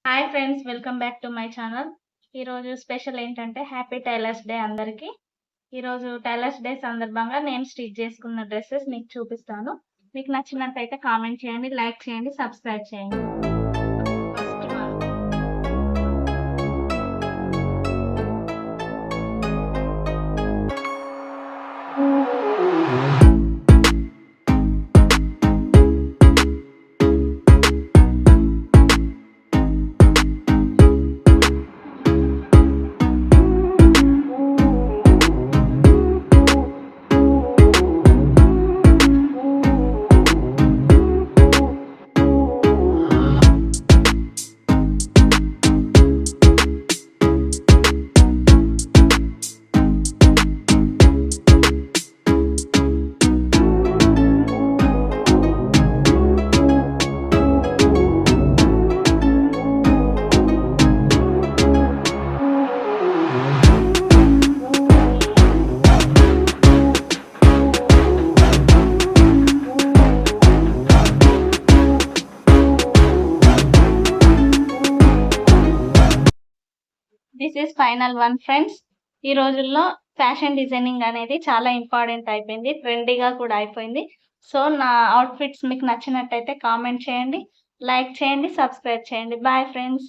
Hi friends, welcome back to my channel. ఈరోజు special ఏంటంటే happy tailors day అందరికీ. ఈరోజు టైలర్స్ డే సందర్భంగా నేను స్టిచ్ చేసుకున్న డ్రెస్సెస్ మీకు చూపిస్తాను. మీకు నచ్చినట్టయితే కామెంట్ చేయండి, లైక్ చేయండి, సబ్స్క్రైబ్ చేయండి. First one. This is final one friends. ఈ రోజుల్లో ఫ్యాషన్ డిజైనింగ్ అనేది చాలా ఇంపార్టెంట్ అయిపోయింది, ట్రెండీగా కూడా అయిపోయింది. సో నా అవుట్ఫిట్స్ మీకు నచ్చినట్టయితే కామెంట్ చేయండి, లైక్ చేయండి, సబ్స్క్రైబ్ చేయండి. Bye friends.